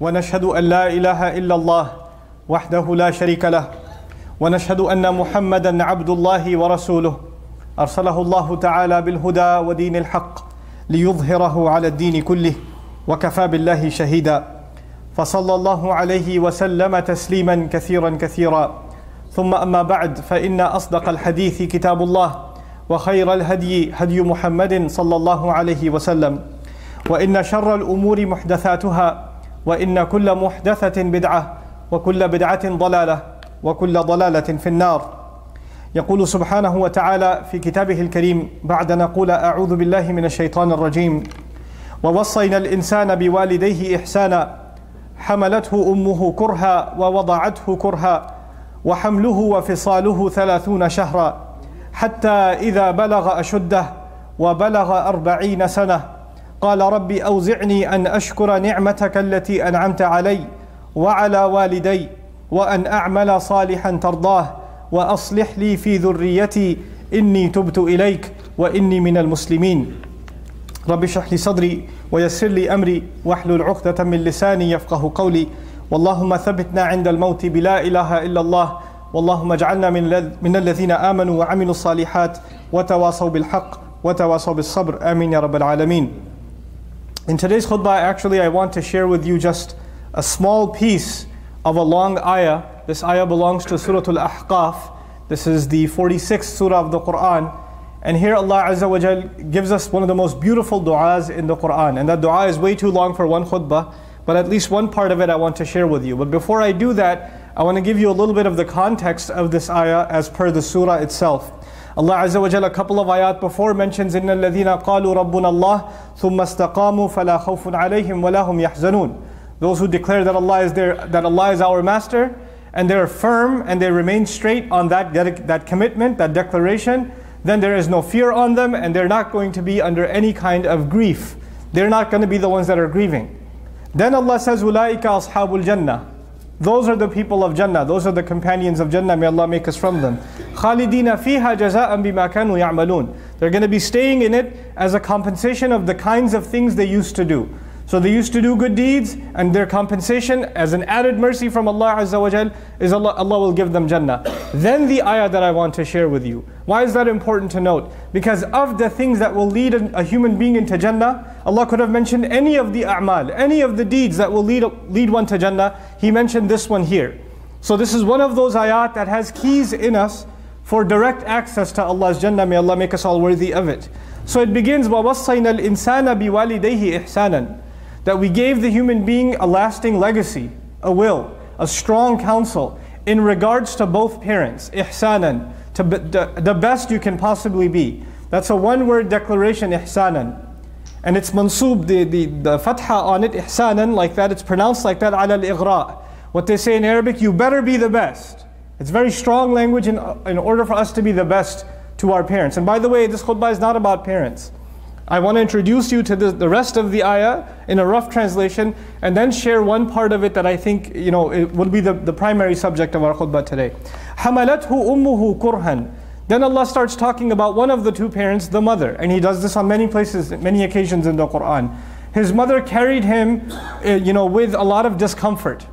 ونشهد أن لا إله إلا الله وحده لا شريك له ونشهد أن محمدا عبد الله ورسوله أرسله الله تعالى بالهدى ودين الحق ليظهره على الدين كله وكفى بالله شهيدا فصلى الله عليه وسلم تسليما كثيرا كثيرا ثم أما بعد فإن أصدق الحديث كتاب الله وخير الهدي هدي محمد صلى الله عليه وسلم وإن شر الأمور محدثاتها وإن كل محدثة بدعة وكل بدعة ضلالة وكل ضلالة في النار. يقول سبحانه وتعالى في كتابه الكريم بعد نقول أعوذ بالله من الشيطان الرجيم ووصينا الإنسان بوالديه إحسانا حملته أمه كرها ووضعته كرها وحمله وفصاله 30 شهرا حتى إذا بلغ أشده وبلغ 40 سنة قال ربي أوزعني أن أشكر نعمتك التي أنعمت علي وعلى والدي وأن أعمل صالحا ترضاه وأصلح لي في ذريتي إني تبت إليك وإني من المسلمين. رب اشرح لي صدري ويسر لي أمري واحلل عقدة من لساني يفقه قولي واللهم ثبتنا عند الموت بلا إله إلا الله واللهم اجعلنا من الذين آمنوا وعملوا الصالحات وتواصوا بالحق وتواصوا بالصبر آمين يا رب العالمين. In today's khutbah, actually I want to share with you just a small piece of a long ayah. This ayah belongs to Surah Al-Ahqaf. This is the 46th surah of the Quran. And here Allah Azza wa Jal gives us one of the most beautiful du'as in the Quran. And that du'a is way too long for one khutbah, but at least one part of it I want to share with you. But before I do that, I want to give you a little bit of the context of this ayah as per the surah itself. Allah Azza wa Jal a couple of ayat before mentions إِنَّ الَّذِينَ قَالُوا رَبُّنَا اللَّهِ ثُمَّ اسْتَقَامُوا فَلَا خَوْفٌ عَلَيْهِمْ وَلَا هُمْ يَحْزَنُونَ. Those who declare that Allah is our master, and they're firm and they remain straight on that commitment, that declaration, then there is no fear on them and they're not going to be under any kind of grief. They're not going to be the ones that are grieving. Then Allah says, أُولَٰئِكَ أَصْحَابُ الْجَنَّةِ. Those are the people of Jannah. Those are the companions of Jannah. May Allah make us from them. خَالِدِينَ فِيهَا جَزَاءً بِمَا كَانُوا يَعْمَلُونَ. They're going to be staying in it as a compensation of the kinds of things they used to do. So they used to do good deeds, and their compensation as an added mercy from Allah Azza wa Jal is Allah will give them Jannah. Then the ayah that I want to share with you. Why is that important to note? Because of the things that will lead a human being into Jannah, Allah could have mentioned any of the a'mal, any of the deeds that will lead one to Jannah. He mentioned this one here. So this is one of those ayat that has keys in us for direct access to Allah's Jannah. May Allah make us all worthy of it. So it begins, وَوَصَّيْنَا الْإِنسَانَ بِوَالِدَيْهِ إِحْسَانًا. That we gave the human being a lasting legacy, a will, a strong counsel in regards to both parents, ihsanan, to the best you can possibly be. That's a one-word declaration, ihsanan. And it's mansoob, the fatha on it, ihsanan, like that, it's pronounced like that, ala al-ighra'. What they say in Arabic, you better be the best. It's very strong language in order for us to be the best to our parents. And by the way, this khutbah is not about parents. I want to introduce you to the rest of the ayah in a rough translation and then share one part of it that I think it will be the primary subject of our khutbah today. حَمَلَتْهُ أُمُّهُ كُرْهًا. Then Allah starts talking about one of the two parents, the mother. And He does this on many places, many occasions in the Quran. His mother carried him with a lot of discomfort.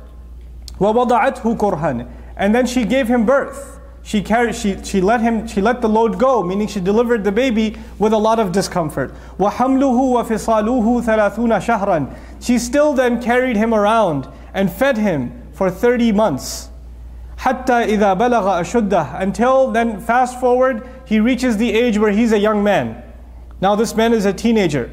وَوَضَعَتْهُ كُرْهًا. And then she gave him birth. She let the load go, meaning she delivered the baby with a lot of discomfort. وَحَمْلُهُ وَفِصَالُهُ 30 شَهْرًا. She still then carried him around and fed him for 30 months. حَتَّى إِذَا بَلَغَ أَشُدَّهُ. Until then, fast forward, he reaches the age where he's a young man. Now this man is a teenager,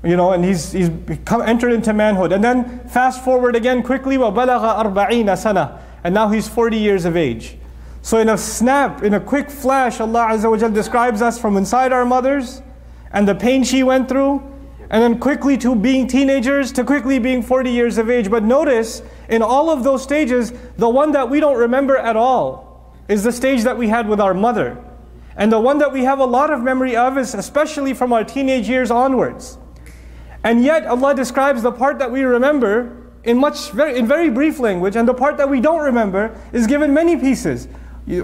and he's entered into manhood. And then fast forward again quickly, وَبَلَغَ 40 سَنَةً. And now he's 40 years of age. So in a snap, in a quick flash, Allah Azza wa Jal describes us from inside our mothers and the pain she went through, and then quickly to being teenagers, to quickly being 40 years of age. But notice, in all of those stages, the one that we don't remember at all is the stage that we had with our mother. And the one that we have a lot of memory of is especially from our teenage years onwards. And yet Allah describes the part that we remember in very brief language, and the part that we don't remember is given many pieces.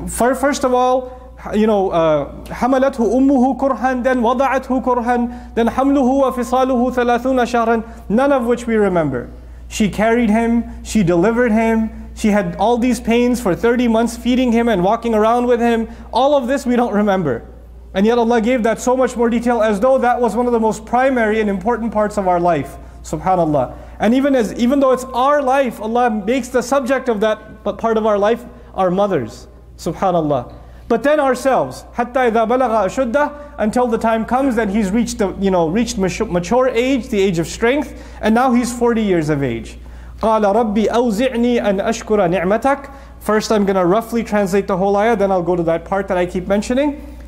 First of all, حملته أمه كرها, then وضعته كرها, then حمله وفصاله 30 شهرا, none of which we remember. She carried him, she delivered him, she had all these pains for 30 months feeding him and walking around with him. All of this we don't remember. And yet Allah gave that so much more detail as though that was one of the most primary and important parts of our life. Subhanallah. And even though it's our life, Allah makes the subject of that part of our life our mothers. Subhanallah. But then ourselves, حَتَّى إِذَا بَلَغَ أَشُدَّهُ, until the time comes that he's reached mature age, the age of strength, and now he's 40 years of age. قَالَ رَبِّي أَوْزِعْنِي أَنْ أَشْكُرَ نِعْمَتَكَ. First I'm going to roughly translate the whole ayah, then I'll go to that part that I keep mentioning.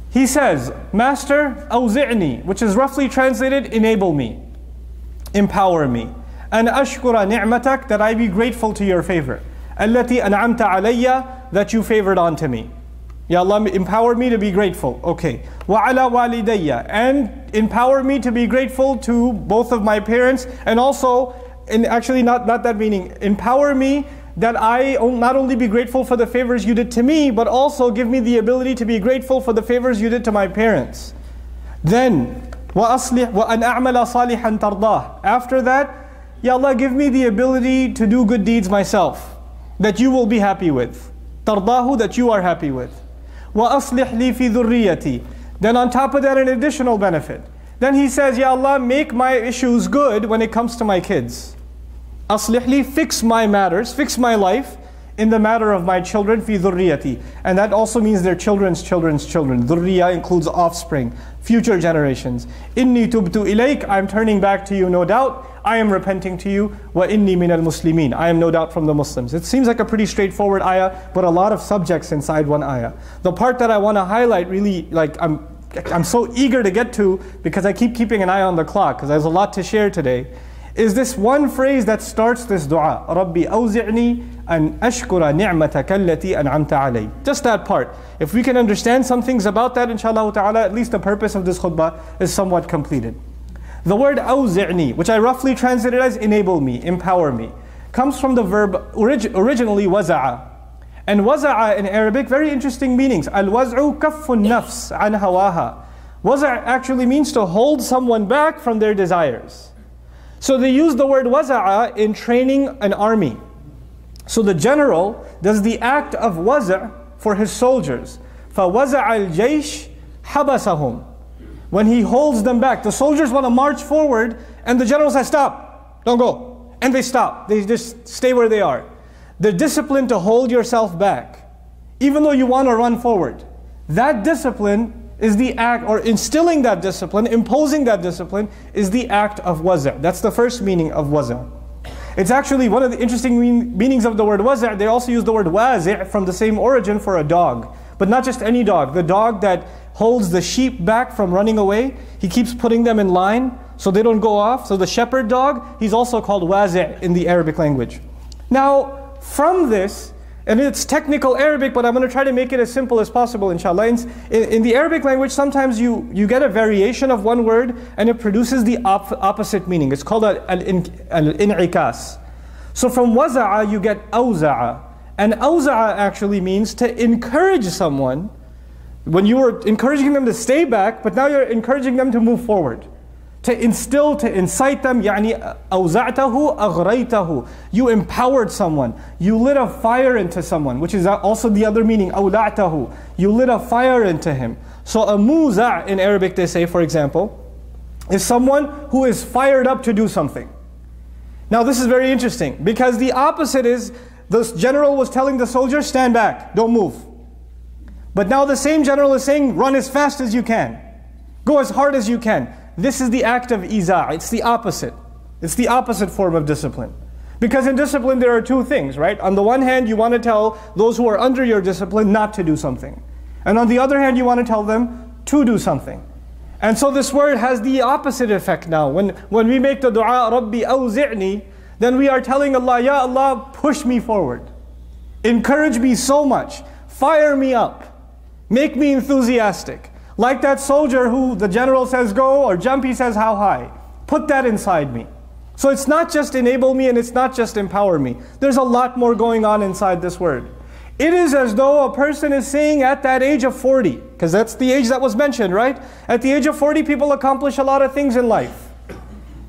He says, Master, أَوْزِعْنِي, which is roughly translated, enable me, empower me. أَنْ أَشْكُرَ نِعْمَتَكَ, that I be grateful to your favor. الَّتِي أَنْعَمْتَ عَلَيَّ, that you favored onto me. Ya Allah, empower me to be grateful. Okay. وَعَلَى وَالِدَيَّ, and empower me to be grateful to both of my parents, and also, actually not that meaning, empower me that I not only be grateful for the favors you did to me, but also give me the ability to be grateful for the favors you did to my parents. Then, وَأَصْلِحْ وَأَنْ أَعْمَلَ صَالِحًا تَرْضَاهُ. After that, Ya Allah, give me the ability to do good deeds myself, that you will be happy with. تَرْضَاهُ, that you are happy with. وَأَصْلِحْ لِي فِي ذُرِّيَّتِي. Then on top of that, an additional benefit. Then he says, Ya Allah, make my issues good when it comes to my kids. أَصْلِحْ لِي, fix my matters, fix my life in the matter of my children, فِي ذُرِّيَّتِي. And that also means their children's children's children. ذُرِّيَّة includes offspring, future generations. إِنِّي تُبْتُ إِلَيْكَ, I am turning back to you, no doubt. I am repenting to you. وَإِنِّي مِنَ الْمُسْلِمِينَ, I am no doubt from the Muslims. It seems like a pretty straightforward ayah, but a lot of subjects inside one ayah. The part that I want to highlight, really, like I'm so eager to get to, because I keep keeping an eye on the clock, because there's a lot to share today, is this one phrase that starts this dua. رَبِّي أَوْزِعْنِي أَنْ أَشْكُرَ نِعْمَتَكَ الَّتِي أَنْعَمْتَ عَلَيْهِ. Just that part. If we can understand some things about that, inshallah ta'ala, at least the purpose of this khutbah is somewhat completed. The word أَوْزِعْنِي, which I roughly translated as enable me, empower me, comes from the verb originally waza'a. And waza'a in Arabic, very interesting meanings. Al-waz'u kaffu nafs an hawaha. Waza' actually means to hold someone back from their desires. So they use the word waza'a in training an army. So the general does the act of waza' for his soldiers. فَوَزَعَ الْجَيْشِ حَبَسَهُمْ. When he holds them back, the soldiers want to march forward, and the general says, stop, don't go. And they stop, they just stay where they are. The discipline to hold yourself back, even though you want to run forward. That discipline is the act, or instilling that discipline, imposing that discipline, is the act of waza'. That's the first meaning of waza'. It's actually one of the interesting meanings of the word waza'. They also use the word wazi' from the same origin for a dog. But not just any dog. The dog that holds the sheep back from running away, he keeps putting them in line so they don't go off. So the shepherd dog, he's also called wazi' in the Arabic language. Now, from this, and it's technical Arabic, but I'm going to try to make it as simple as possible, inshallah. In the Arabic language, sometimes you get a variation of one word, and it produces the opposite meaning. It's called al-in'ikas. So from waza'a, you get awza'a. And awza'a actually means to encourage someone. When you were encouraging them to stay back, but now you're encouraging them to move forward. To instill, to incite them, يعني أوزعته أغريته. You empowered someone. You lit a fire into someone, which is also the other meaning, أولعته. You lit a fire into him. So a muza' in Arabic, they say, for example, is someone who is fired up to do something. Now this is very interesting, because the opposite is, the general was telling the soldiers, stand back, don't move. But now the same general is saying, run as fast as you can. Go as hard as you can. This is the act of iza'. It's the opposite. It's the opposite form of discipline. Because in discipline there are two things, right? On the one hand, you want to tell those who are under your discipline not to do something. And on the other hand, you want to tell them to do something. And so this word has the opposite effect now. When we make the dua, Rabbi awzi'ni, then we are telling Allah, Ya Allah, push me forward. Encourage me so much. Fire me up. Make me enthusiastic. Like that soldier who the general says go, or jump, he says how high. Put that inside me. So it's not just enable me and it's not just empower me. There's a lot more going on inside this word. It is as though a person is saying at that age of 40, because that's the age that was mentioned, right? At the age of 40, people accomplish a lot of things in life.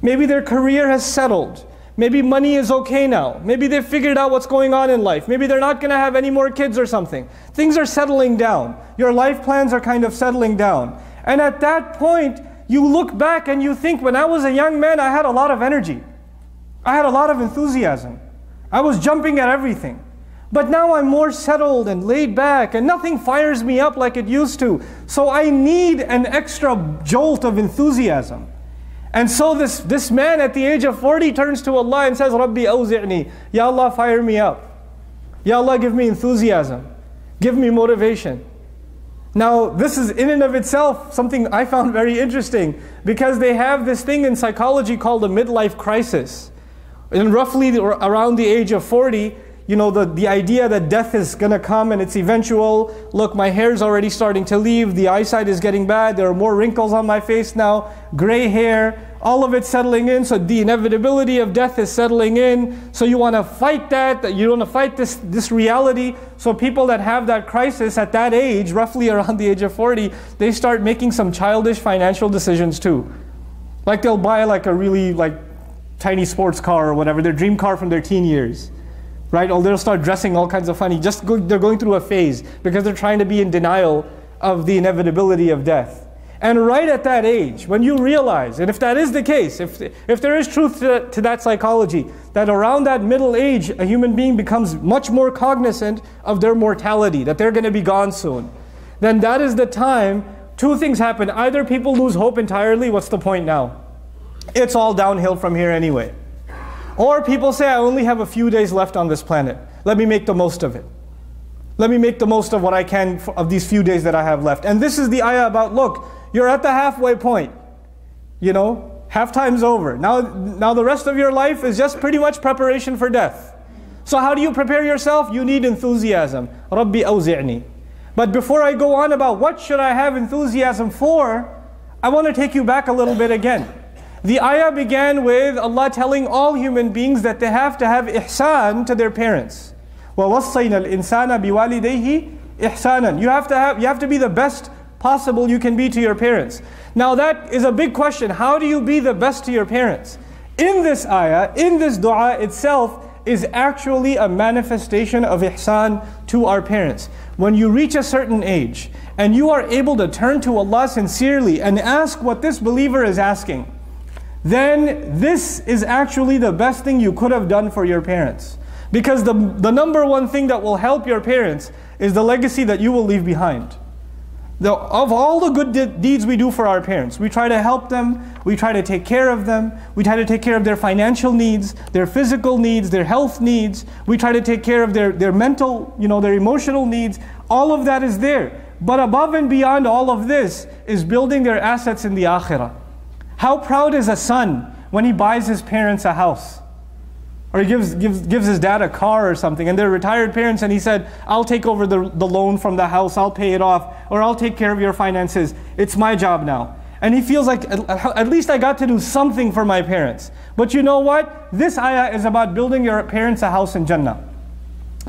Maybe their career has settled. Maybe money is okay now. Maybe they've figured out what's going on in life. Maybe they're not going to have any more kids or something. Things are settling down. Your life plans are kind of settling down. And at that point, you look back and you think, when I was a young man, I had a lot of energy. I had a lot of enthusiasm. I was jumping at everything. But now I'm more settled and laid back and nothing fires me up like it used to. So I need an extra jolt of enthusiasm. And so this man at the age of 40 turns to Allah and says, Rabbi awzi'ni, Ya Allah, fire me up. Ya Allah, give me enthusiasm. Give me motivation. Now, this is in and of itself something I found very interesting, because they have this thing in psychology called a midlife crisis. And roughly around the age of 40, you know, the idea that death is going to come and it's eventual. Look, my hair's already starting to leave. The eyesight is getting bad. There are more wrinkles on my face now. Gray hair. All of it settling in. So the inevitability of death is settling in. So you want to fight that. You want to fight this reality. So people that have that crisis at that age, roughly around the age of 40, they start making some childish financial decisions too. Like they'll buy like a really tiny sports car or whatever, their dream car from their teen years. Right? Or they'll start dressing all kinds of funny. They're going through a phase because they're trying to be in denial of the inevitability of death. And right at that age, when you realize, and if that is the case, if there is truth to that psychology, that around that middle age, a human being becomes much more cognizant of their mortality, that they're going to be gone soon, then that is the time two things happen. Either people lose hope entirely, what's the point now? It's all downhill from here anyway. Or people say, I only have a few days left on this planet. Let me make the most of it. Let me make the most of what I can of these few days that I have left. And this is the ayah about, look, you're at the halfway point. You know, half time's over. Now the rest of your life is just pretty much preparation for death. So how do you prepare yourself? You need enthusiasm. Rabbi awzi'ni. But before I go on about what should I have enthusiasm for, I want to take you back a little bit again. The ayah began with Allah telling all human beings that they have to have ihsan to their parents. وَوَصَّيْنَا الْإِنسَانَ بِوَالِدَيْهِ إِحْسَانًا. You have to be the best possible you can be to your parents. Now that is a big question. How do you be the best to your parents? In this ayah, in this dua itself, is actually a manifestation of ihsan to our parents. When you reach a certain age, and you are able to turn to Allah sincerely and ask what this believer is asking, then this is actually the best thing you could have done for your parents. Because the number one thing that will help your parents is the legacy that you will leave behind. Of all the good deeds we do for our parents, we try to help them, we try to take care of them, we try to take care of their financial needs, their physical needs, their health needs, we try to take care of their mental, their emotional needs. All of that is there. But above and beyond all of this is building their assets in the akhirah. How proud is a son when he buys his parents a house? Or he gives his dad a car or something, and they're retired parents, and he said, I'll take over the loan from the house, I'll pay it off, or I'll take care of your finances. It's my job now. And he feels like, at least I got to do something for my parents. But you know what? This ayah is about building your parents a house in Jannah.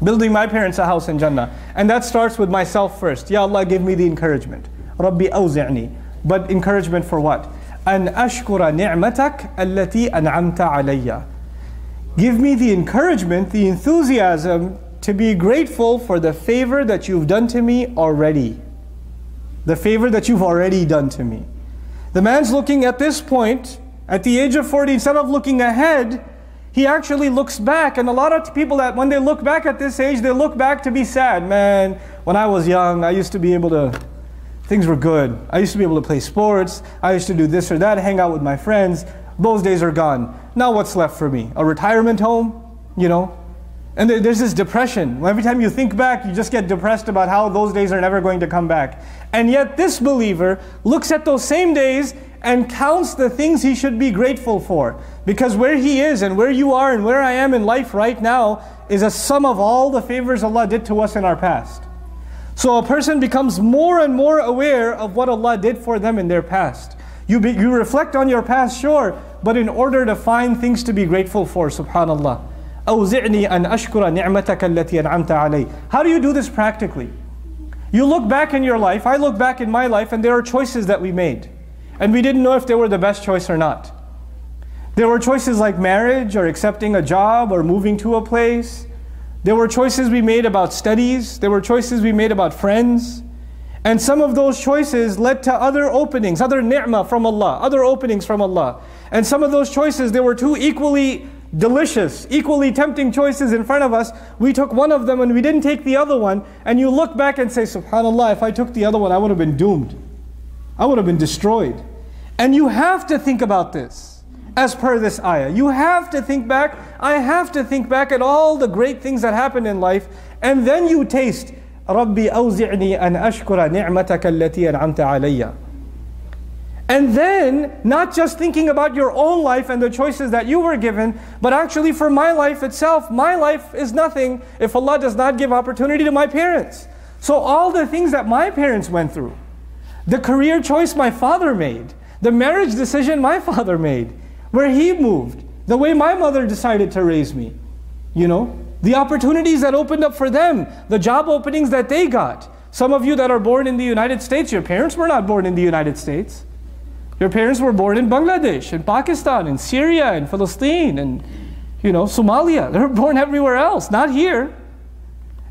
Building my parents a house in Jannah. And that starts with myself first. Ya Allah, give me the encouragement. Rabbi awzi'ni. But encouragement for what? أن أشكر نعمتك التي أنعمت علي. Give me the encouragement, the enthusiasm to be grateful for the favor that you've done to me already. The favor that you've already done to me. The man's looking at this point, at the age of 40, instead of looking ahead, he actually looks back. And a lot of people that when they look back at this age, they look back to be sad. Man, when I was young, I used to be able to, things were good. I used to be able to play sports. I used to do this or that, hang out with my friends. Those days are gone. Now what's left for me? A retirement home? And there's this depression. Every time you think back, you just get depressed about how those days are never going to come back. And yet this believer looks at those same days and counts the things he should be grateful for. Because where he is and where you are and where I am in life right now is a sum of all the favors Allah did to us in our past. So a person becomes more and more aware of what Allah did for them in their past. You reflect on your past, sure, but in order to find things to be grateful for, subhanallah. أوزعني أن أشكر نعمتك التي أنعمت علي. How do you do this practically? You look back in your life, I look back in my life, and there are choices that we made. And we didn't know if they were the best choice or not. There were choices like marriage or accepting a job or moving to a place. There were choices we made about studies. There were choices we made about friends. And some of those choices led to other openings, other ni'mah from Allah, other openings from Allah. And some of those choices, there were two equally delicious, equally tempting choices in front of us. We took one of them and we didn't take the other one. And you look back and say, subhanAllah, if I took the other one, I would have been doomed. I would have been destroyed. And you have to think about this as per this ayah. You have to think back. I have to think back at all the great things that happened in life. And then you taste, Rabbi awzi'ni an ashkura ni'mataka allati an'amta alayya. And then, not just thinking about your own life and the choices that you were given, but actually for my life itself, my life is nothing if Allah does not give opportunity to my parents. So all the things that my parents went through, the career choice my father made, the marriage decision my father made, where he moved, the way my mother decided to raise me, the opportunities that opened up for them, the job openings that they got. Some of you that are born in the United States, your parents were not born in the United States. Your parents were born in Bangladesh, in Pakistan, in Syria, in Palestine, and Somalia. They were born everywhere else, not here.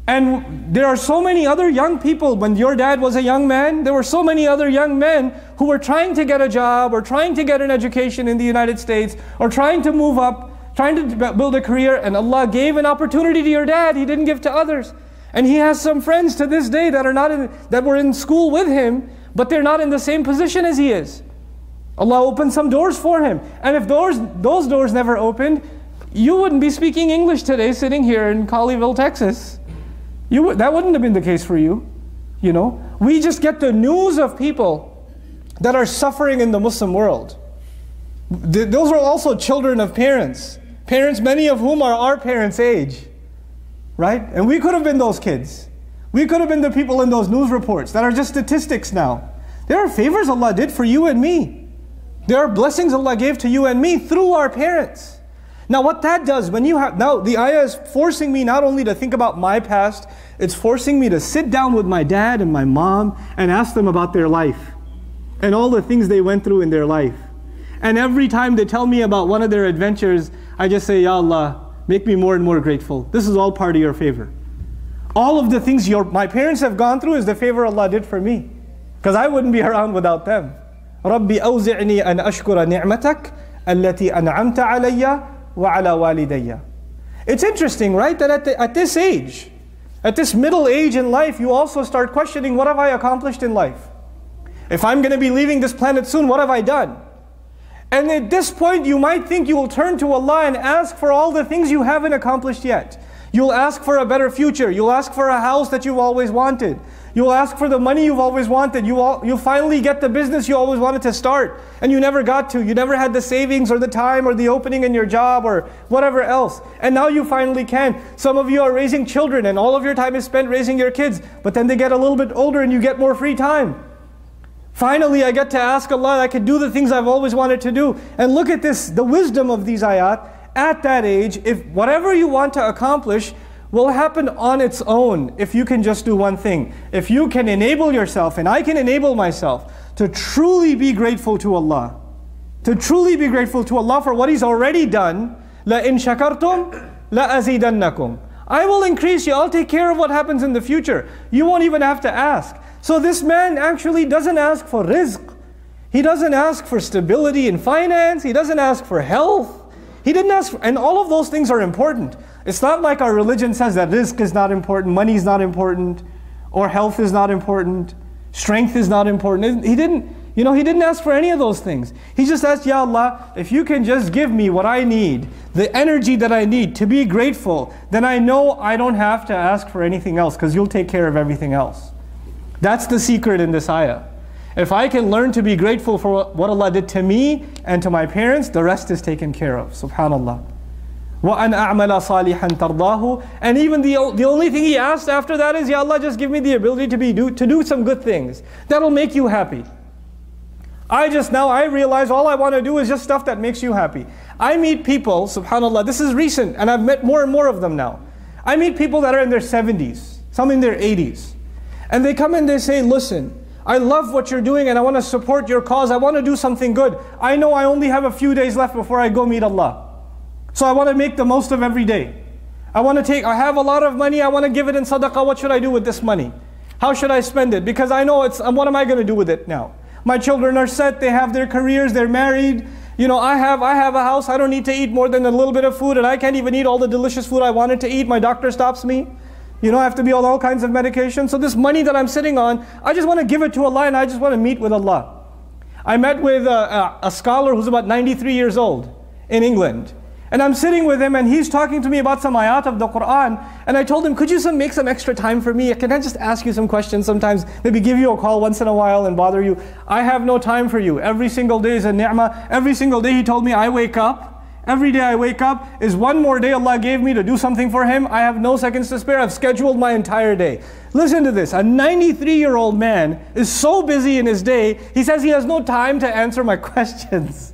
And there are so many other young people. When your dad was a young man, there were so many other young men who were trying to get a job or trying to get an education in the United States or trying to move up, trying to build a career. And Allah gave an opportunity to your dad He didn't give to others. And he has some friends to this day that were in school with him, but they're not in the same position as he is. Allah opened some doors for him. And if those doors never opened, you wouldn't be speaking English today sitting here in Colleyville, Texas. That wouldn't have been the case for you. We just get the news of people that are suffering in the Muslim world. Those are also children of parents. Parents, many of whom are our parents' age. Right? And we could have been those kids. We could have been the people in those news reports that are just statistics now. There are favors Allah did for you and me. There are blessings Allah gave to you and me through our parents. Now what that does, now the ayah is forcing me not only to think about my past, it's forcing me to sit down with my dad and my mom and ask them about their life and all the things they went through in their life. And every time they tell me about one of their adventures, I just say, Ya Allah, make me more and more grateful. This is all part of your favor. All of the things my parents have gone through is the favor Allah did for me. Because I wouldn't be around without them. Rabbi awzi'ni an ashkura ni'matak allati an'amta alayya wa ala walidayya. It's interesting, right? That at this age, at this middle age in life, you also start questioning, what have I accomplished in life? If I'm going to be leaving this planet soon, what have I done? And at this point, you might think you will turn to Allah and ask for all the things you haven't accomplished yet. You'll ask for a better future. You'll ask for a house that you've always wanted. You'll ask for the money you've always wanted. You'll finally get the business you always wanted to start and you never got to. You never had the savings or the time or the opening in your job or whatever else. And now you finally can. Some of you are raising children and all of your time is spent raising your kids. But then they get a little bit older and you get more free time. Finally, I get to ask Allah, I can do the things I've always wanted to do. And look at this, the wisdom of these ayat. At that age, if whatever you want to accomplish will happen on its own if you can just do one thing. If you can enable yourself, and I can enable myself, to truly be grateful to Allah. To truly be grateful to Allah for what He's already done. لَإِن شَكَرْتُمْ لَأَزِيدَنَّكُمْ. I will increase you, I'll take care of what happens in the future. You won't even have to ask. So this man actually doesn't ask for rizq. He doesn't ask for stability in finance. He doesn't ask for health. He didn't ask, and all of those things are important. It's not like our religion says that rizq is not important, money is not important, or health is not important, strength is not important. He didn't ask for any of those things. He just asked, Ya Allah, if you can just give me what I need, the energy that I need to be grateful, then I know I don't have to ask for anything else because you'll take care of everything else. That's the secret in this ayah. If I can learn to be grateful for what Allah did to me and to my parents, the rest is taken care of. Subhanallah. وَأَنْ أَعْمَلَ صَالِحًا تَرْضَاهُ. And even the only thing he asked after that is, Ya Allah, just give me the ability to do some good things. That'll make you happy. I realize all I want to do is just stuff that makes you happy. I meet people, subhanallah, this is recent, and I've met more and more of them now. I meet people that are in their 70s, some in their 80s. And they come and they say, listen, I love what you're doing and I want to support your cause. I want to do something good. I know I only have a few days left before I go meet Allah. So I want to make the most of every day. I have a lot of money, I want to give it in sadaqah. What should I do with this money? How should I spend it? Because I know what am I going to do with it now? My children are set, they have their careers, they're married. You know, I have a house, I don't need to eat more than a little bit of food, and I can't even eat all the delicious food I wanted to eat. My doctor stops me. You know, I have to be on all kinds of medication. So this money that I'm sitting on, I just want to give it to Allah and I just want to meet with Allah. I met with a scholar who's about 93 years old in England. And I'm sitting with him and he's talking to me about some ayat of the Quran. And I told him, could you make some extra time for me? Can I just ask you some questions sometimes? Maybe give you a call once in a while and bother you. I have no time for you. Every single day is a ni'mah. Every single day he told me, I wake up. Every day I wake up is one more day Allah gave me to do something for Him. I have no seconds to spare. I've scheduled my entire day. Listen to this. A 93-year-old man is so busy in his day, he says he has no time to answer my questions.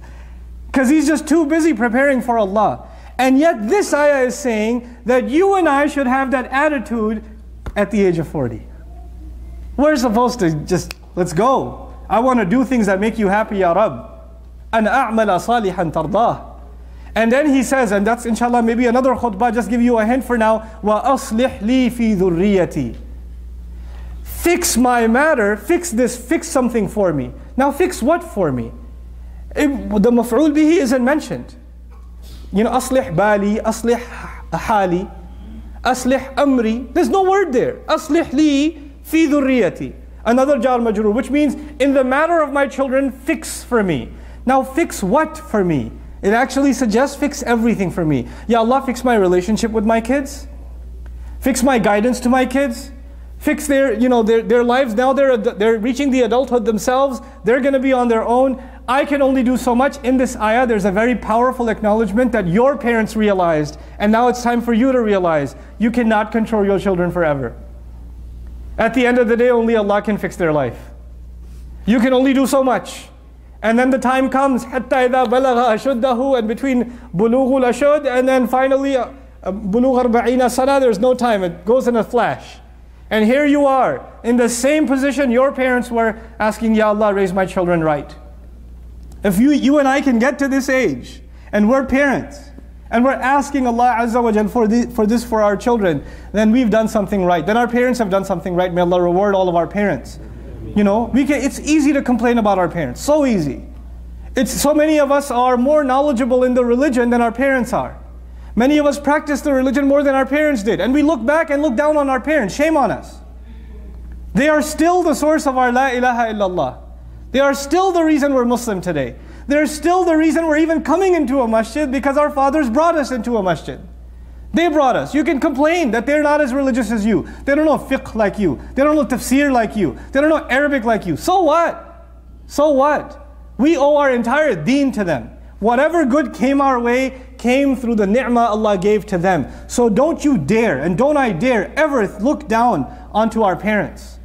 Because he's just too busy preparing for Allah. And yet this ayah is saying that you and I should have that attitude at the age of 40. We're supposed to just, let's go. I want to do things that make you happy, Ya Rabb. أَنْ أَعْمَلَ صَالِحًا تَرْضَاهُ. And then he says, and that's inshallah maybe another khutbah, just give you a hint for now, وَأَصْلِحْ لِي فِي ذُرِّيَّتِي. Fix my matter, fix this, fix something for me. Now fix what for me? The maf'ul bihi isn't mentioned. You know, أصلح بالي, أصلح حالي, أصلح أمري. There's no word there. أصلح لي في ذُرِّيَّتِي. Another jar majroor, which means in the matter of my children, fix for me. Now fix what for me? It actually suggests fix everything for me. Ya Allah, fix my relationship with my kids. Fix my guidance to my kids. Fix their lives. Now they're reaching the adulthood themselves. They're going to be on their own. I can only do so much. In this ayah, there's a very powerful acknowledgement that your parents realized. And now it's time for you to realize you cannot control your children forever. At the end of the day, only Allah can fix their life. You can only do so much. And then the time comes, حَتَّى إِذَا بَلَغَ أَشُدَّهُ, and between بُلُوغُ الْأَشُدْ and then finally بُلُوغ 40 sana, there's no time, it goes in a flash. And here you are, in the same position your parents were, asking, Ya Allah, raise my children right. If you and I can get to this age, and we're parents, and we're asking Allah Azza wa Jal for our children, then we've done something right. Then our parents have done something right. May Allah reward all of our parents. You know, it's easy to complain about our parents, so easy. So many of us are more knowledgeable in the religion than our parents are. Many of us practice the religion more than our parents did. And we look back and look down on our parents. Shame on us. They are still the source of our La ilaha illallah. They are still the reason we're Muslim today. They're still the reason we're even coming into a masjid, because our fathers brought us into a masjid. They brought us. You can complain that they're not as religious as you. They don't know fiqh like you. They don't know tafseer like you. They don't know Arabic like you. So what? So what? We owe our entire deen to them. Whatever good came our way came through the ni'mah Allah gave to them. So don't you dare, and don't I dare, ever look down onto our parents.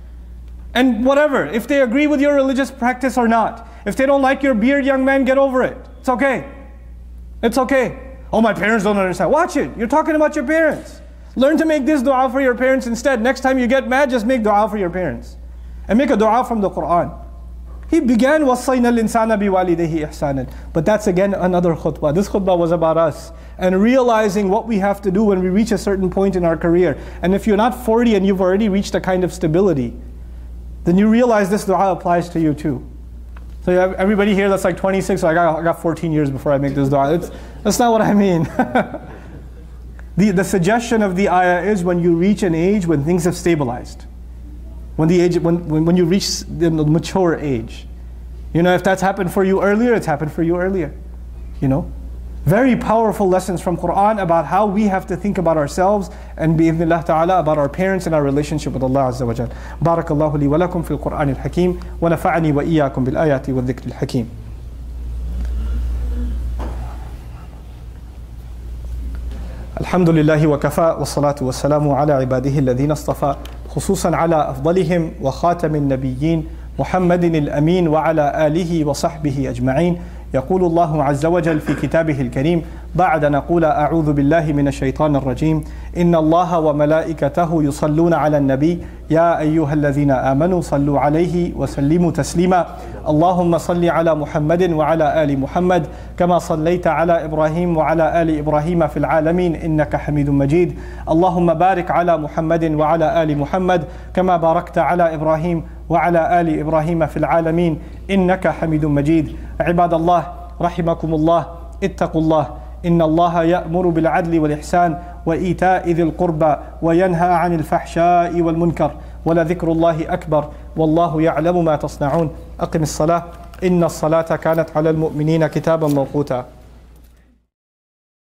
And whatever, if they agree with your religious practice or not, if they don't like your beard, young man, get over it. It's okay. It's okay. Oh, my parents don't understand. Watch it. You're talking about your parents. Learn to make this dua for your parents instead. Next time you get mad, just make dua for your parents. And make a dua from the Quran. He began, وَصَّيْنَا الْإِنسَانَ بِوَالِدَيْهِ إِحْسَانًا. But that's again another khutbah. This khutbah was about us. And realizing what we have to do when we reach a certain point in our career. And if you're not 40 and you've already reached a kind of stability, then you realize this dua applies to you too. So you have everybody here that's like 26, so I got 14 years before I make this dua. That's not what I mean. The suggestion of the ayah is when you reach an age when things have stabilized. When you reach the mature age. You know, if that's happened for you earlier, it's happened for you earlier. You know? Very powerful lessons from Quran about how we have to think about ourselves and bi'idhnillah ta'ala about our parents and our relationship with Allah Azza wa Jal. Barakallahu li wa lakum fil Qur'an al-Hakim wa nafa'ani wa iyyakum bil ayati wa dhikr al-Hakim. Alhamdulillahi wa kafa wa salatu wa salamu ala ibadihi alladhina istafa khususan ala afdalihim wa khatamin nabiyyin Muhammadin al-Amin wa ala alihi wa sahbihi ajma'in. يقول الله عز وجل في كتابه الكريم بعد نقول أعوذ بالله من الشيطان الرجيم إن الله وملائكته يصلون على النبي يا أيها الذين آمنوا صلوا عليه وسلموا تسليما اللهم صل على محمد وعلى آل محمد كما صليت على إبراهيم وعلى آل إبراهيم في العالمين إنك حميد مجيد اللهم بارك على محمد وعلى آل محمد كما باركت على إبراهيم وعلى آل إبراهيم في العالمين إنك حميد مجيد عباد الله رحمكم الله اتقوا الله إن الله يأمر بالعدل والإحسان وإيتاء ذي القربى وينهى عن الفحشاء والمنكر ولذكر الله أكبر والله يعلم ما تصنعون أقم الصلاة إن الصلاة كانت على المؤمنين كتابا موقوتا